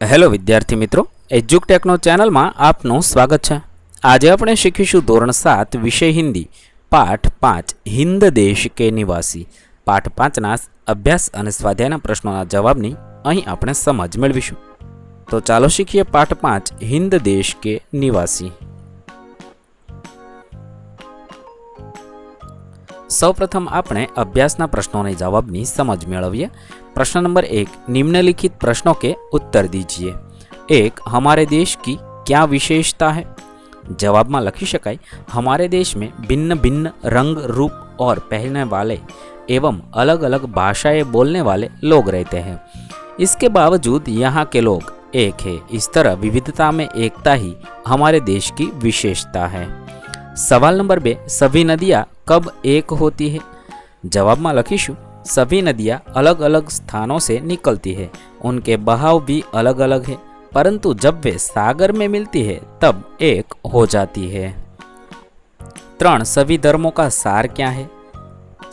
Hello વિદ્યાર્થી મિત્રો, એજ્યુકટેકનો ચેનલમાં આપનું સ્વાગત છે। આજે આપણે શીખીશું ધોરણ 7 વિષય હિન્દી પાઠ 5 હિન્દ દેશ કે નિવાસી। પાઠ 5ના અભ્યાસ અને સ્વાધ્યાયના પ્રશ્નોના જવાબની અહીં આપણે સમજ મેળવીશું। તો ચાલો શીખીએ પાઠ 5 હિન્દ દેશ કે નિવાસી। સૌપ્રથમ આપણે અભ્યાસના પ્રશ્નોના જવાબની સમજ મેળવીએ। प्रश्न नंबर 1, निम्नलिखित प्रश्नों के उत्तर दीजिए। 1, हमारे देश की क्या विशेषता है? जवाब में लखी शकाय, हमारे देश में भिन्न भिन्न रंग रूप और पहनने वाले एवं अलग अलग भाषाएं बोलने वाले लोग रहते हैं। इसके बावजूद यहाँ के लोग एक है। इस तरह विविधता में एकता ही हमारे देश की विशेषता है। सवाल नंबर 2, सभी नदियाँ कब एक होती है? जवाब में लखीशु, सभी नदियाँ अलग अलग स्थानों से निकलती है, उनके बहाव भी अलग अलग है, परंतु जब वे सागर में मिलती है तब एक हो जाती है। 3, सभी धर्मों का सार क्या है?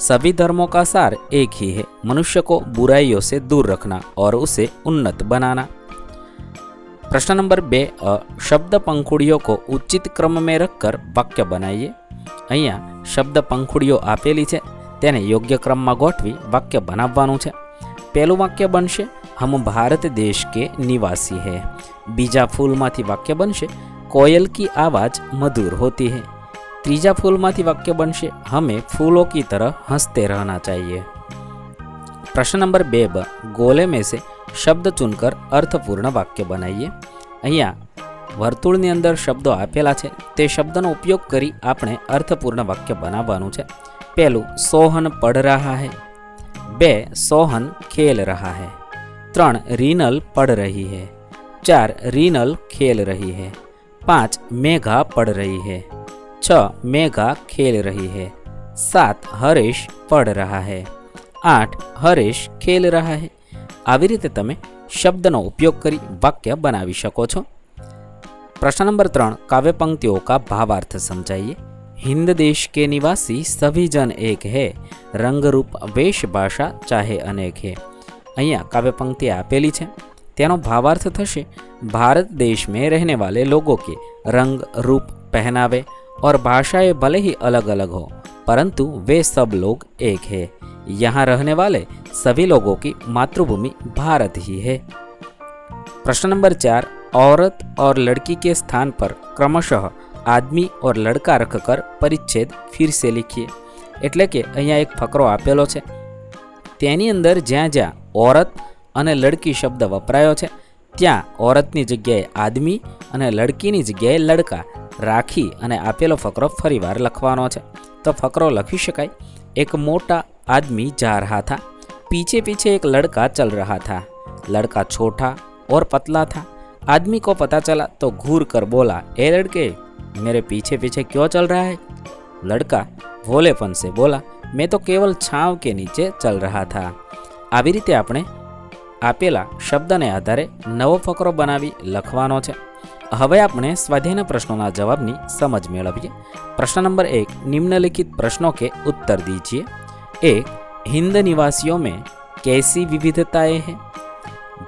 सभी धर्मों का सार एक ही है, मनुष्य को बुराइयों से दूर रखना और उसे उन्नत बनाना। प्रश्न नंबर 2, शब्द पंखुड़ियों को उचित क्रम में रखकर वाक्य बनाइए। अहींया शब्द पंखुड़ियों आपेली है, तेने योग्य क्रम में गोठवी वाक्य बनाववानुं छे। पहलुं वाक्य बनशे, हम भारत देश के निवासी है। बीजा फूलमांथी वाक्य बनशे, कोयल की आवाज़ मधुर होती है। तीजा फूलमांथी वाक्य बनशे, हमें फूलों की तरह हंसते रहना चाहिए। प्रश्न नंबर 2, गोले में से शब्द चुनकर अर्थपूर्ण वाक्य बनाइए। अहींया वर्तुळनी अंदर शब्दों आपेला छे, ते शब्दों उपयोग करी आपणे अर्थपूर्ण वाक्य बनाववानुं छे। पहलू, सोहन पढ़ रहा है। 2, सोहन खेल रहा है। 3, रीनल पढ़ रही है। 4, रीनल खेल रही है। 5, मेघा पढ़ रही है। 6, मेघा खेल रही है। 7, हरीश पढ़ रहा है। 8, हरीश खेल रहा है। આવી રીતે તમે શબ્દનો ઉપયોગ કરી વાક્ય બનાવી શકો છો। પ્રશ્ન નંબર 3, કાવ્ય પંક્તિઓ का भावार्थ समझाइए। हिंद देश के निवासी सभी जन एक है, रंग रूप वेश भाषा चाहे अनेक है। अहींया काव्य पंक्ति आपेली है, तेनो भावार्थ थशे, भारत देश में रहने वाले लोगों के रंग रूप पहनावे और भाषाएं भले ही अलग अलग हो, परंतु वे सब लोग एक है। यहाँ रहने वाले सभी लोगों की मातृभूमि भारत ही है। प्रश्न नंबर 4, औरत और लड़की के स्थान पर क्रमशः आदमी और लड़का रखकर परिच्छेद फिर से लिखिए। एटले के अहींया एक फकरो आपेलो छे, तेनी अंदर ज्यां ज्यां औरत अने लड़की शब्द वपरायो छे त्यां औरतनी जग्याए आदमी अने लड़कीनी जग्याए लड़का राखी अने आपेलो फकरो फरीवार लखवानो छे। तो फकरो लखी शकाय, एक मोटा आदमी जा रहा था, पीछे पीछे एक लड़का चल रहा था। लड़का छोटा और पतला था। आदमी को पता चला तो घूर कर बोला, ए लड़के, मेरे पीछे पीछे क्यों चल रहा है? लड़का भोलेपन से बोला, मैं तो केवल छांव के नीचे चल रहा था। આવી રીતે આપણે આપેલા શબ્દને આધારે નવો ફકરો બનાવી લખવાનો છે। હવે આપણે સ્વાધ્યાયના પ્રશ્નોના જવાબની સમજ મેળવીએ। પ્રશ્ન નંબર 1, निम्नलिखित प्रश्नों के उत्तर दीजिए। 1, हिंद निवासियों में कैसी विविधताएं हैं?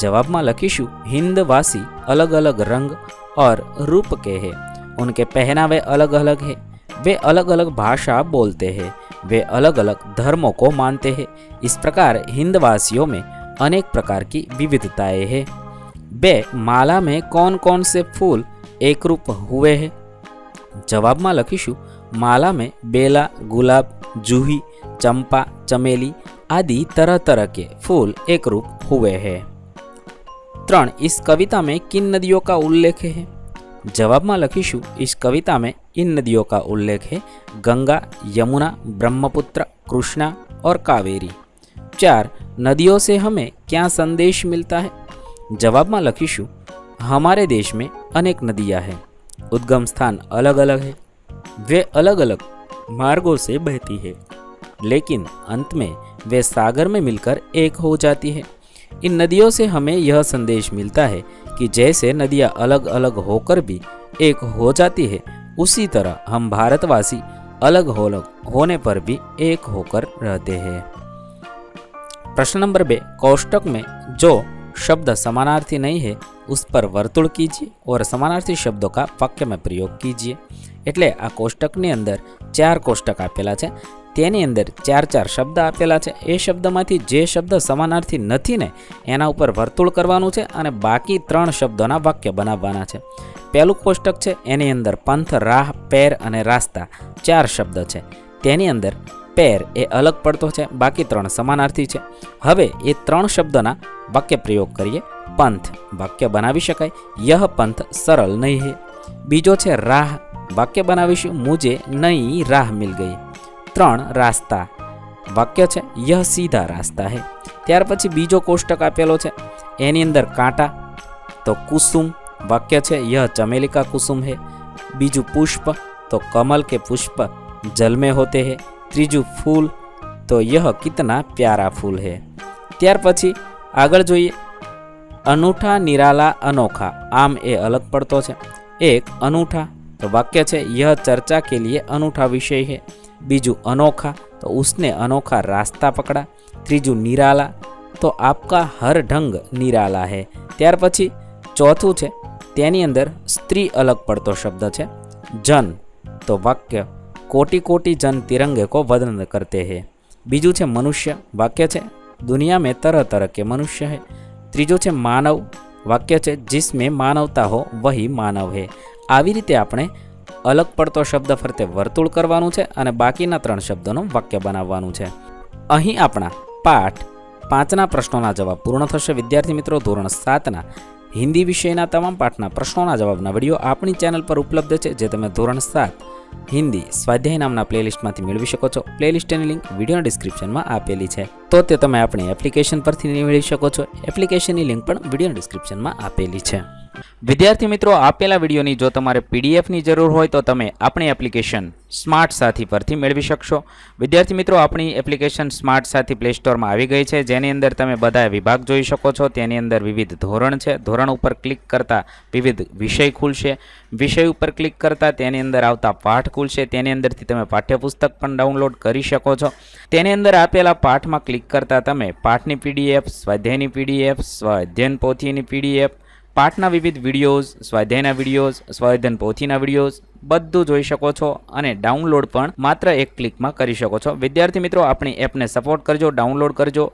जवाब में लखीशु, हिंदवासी अलग अलग रंग और रूप के हैं, उनके पहनावे अलग अलग है, वे अलग अलग भाषा बोलते हैं, वे अलग अलग धर्मों को मानते हैं। इस प्रकार हिंदवासियों में अनेक प्रकार की विविधताएं हैं। 2, माला में कौन कौन से फूल एक रूप हुए हैं? जवाब में लखीशु, माला में बेला, गुलाब, जूही, चंपा, चमेली आदि तरह तरह के फूल एक रूप हुए हैं। 3, इस कविता में किन नदियों का उल्लेख है? जवाब में लखीशु, इस कविता में इन नदियों का उल्लेख है, गंगा, यमुना, ब्रह्मपुत्र, कृष्णा और कावेरी। 4, नदियों से हमें क्या संदेश मिलता है? जवाब में लखीशु, हमारे देश में अनेक नदियाँ हैं, उद्गम स्थान अलग अलग है, वे अलग अलग मार्गों से बहती है, लेकिन अंत में वे सागर में मिलकर एक हो जाती है। इन नदियों से हमें यह संदेश मिलता है कि जैसे नदियाँ अलग अलग होकर भी एक हो जाती है, उसी तरह हम भारतवासी अलग होने पर भी एक होकर रहते हैं। प्रश्न नंबर 2, कोष्टक में जो शब्द समानार्थी नहीं है उस पर वर्तुल कीजिए और समानार्थी शब्दों का वाक्य में प्रयोग कीजिए। એટલે આ કોષ્ટકની અંદર 4 કોષ્ટક આપેલા છે, તેની અંદર 4 શબ્દ આપેલા છે। એ શબ્દમાંથી જે શબ્દ સમાનાર્થી નથી ને એના ઉપર વર્તુળ કરવાનું છે અને બાકી 3 શબ્દોના વાક્ય બનાવવાના છે। પહેલું કોષ્ટક છે એની અંદર પંથ, રાહ, પેર અને રાસ્તા 4 શબ્દ છે, તેની અંદર પેર એ અલગ પડતો છે, બાકી 3 સમાનાર્થી છે। હવે એ 3 શબ્દોના વાક્ય પ્રયોગ કરીએ। પંથ વાક્ય બનાવી શકાય, યહ પંથ સરળ નહીં હે। બીજો છે રાહ, વાક્ય બનાવીશું મુझे નઈ રાહ મિલ ગઈ। 3 રાસ્તા, વાક્ય છે યહ સીધા રાસ્તા હે। ત્યાર પછી બીજો કોષ્ટક આપેલો છે એની અંદર કાંટા, તો કુસુમ, વાક્ય છે યહ चमेली का कुसुम है। बीजू पुष्प, तो कमल के पुष्प जल में होते हैं। ત્રીજું ફૂલ, તો यह कितना प्यारा फूल है। ત્યાર પછી આગળ જોઈએ अनूठा, निराला, अनोखा, आम ए अलग પડતો છે। एक अनूठा, तो वाक्य છે यह चर्चा के लिए अनूठा विषय है। बीजू अनोखा, तो उसने अनोखा रास्ता पकड़ा। ત્રીજું निराला, तो आपका हर ढंग निराला है। ત્યાર પછી ચોથું છે તેની અંદર સ્ત્રી અલગ પડતો શબ્દ છે જન, તો વાક્ય कोटि कोटि जन तिरंगे को वंदन करते हैं। बीजू है मनुष्य, वाक्य है दुनिया में तरह तरह के मनुष्य है। त्रीजो है मानव, वाक्य है जिसमें मानवता हो वही मानव है। આવી રીતે આપણે અલગ પડતો શબ્દ ફરતે વર્તુળ કરવાનું છે અને બાકીના 3 શબ્દોનું વાક્ય બનાવવાનું છે। અહીં આપણા પાઠ 5ના પ્રશ્નોના જવાબ પૂર્ણ થશે। વિદ્યાર્થી મિત્રો, ધોરણ 7ના હિન્દી વિષયના તમામ પાઠના પ્રશ્નોના જવાબના વિડીયો આપણી ચેનલ પર ઉપલબ્ધ છે, જે તમે ધોરણ 7 હિન્દી સ્વાધ્યાય નામના પ્લેલિસ્ટમાંથી મેળવી શકો છો। પ્લેલિસ્ટની લિંક વિડીયોના ડિસ્ક્રિપ્શનમાં આપેલી છે, તો તે તમે આપણી એપ્લિકેશન પરથી મેળવી શકો છો। એપ્લિકેશનની લિંક પણ વિડીયોના ડિસ્ક્રિપ્શનમાં આપેલી છે। વિદ્યાર્થી મિત્રો, આપેલા વિડીયોની જો તમારે પીડીએફની જરૂર હોય તો તમે આપણી એપ્લિકેશન સ્માર્ટ સાથી પરથી મેળવી શકશો। વિદ્યાર્થી મિત્રો, આપણી એપ્લિકેશન સ્માર્ટ સાથી પ્લે સ્ટોરમાં આવી ગઈ છે, જેની અંદર તમે બધા વિભાગ જોઈ શકો છો। તેની અંદર વિવિધ ધોરણ છે, ધોરણ ઉપર ક્લિક કરતા વિવિધ વિષય ખુલશે, વિષય ઉપર ક્લિક કરતા તેની અંદર આવતા પાઠ ખુલશે, તેની અંદરથી તમે પાઠ્યપુસ્તક પણ ડાઉનલોડ કરી શકો છો। તેની અંદર આપેલા પાઠમાં ક્લિક કરતા તમે પાઠની પીડીએફ, સ્વાધ્યાયની પીડીએફ, સ્વાધ્યાયન પોથીની પીડીએફ, પાઠના વિવિધ વિડીયોઝ, સ્વાધ્યાયના વિડીયોઝ, સ્વાધ્યાયન પોથીના વિડીયોઝ બધું જોઈ શકો છો અને ડાઉનલોડ પણ માત્ર એક ક્લિકમાં કરી શકો છો। વિદ્યાર્થી મિત્રો, આપણી એપને સપોર્ટ કરજો, ડાઉનલોડ કરજો।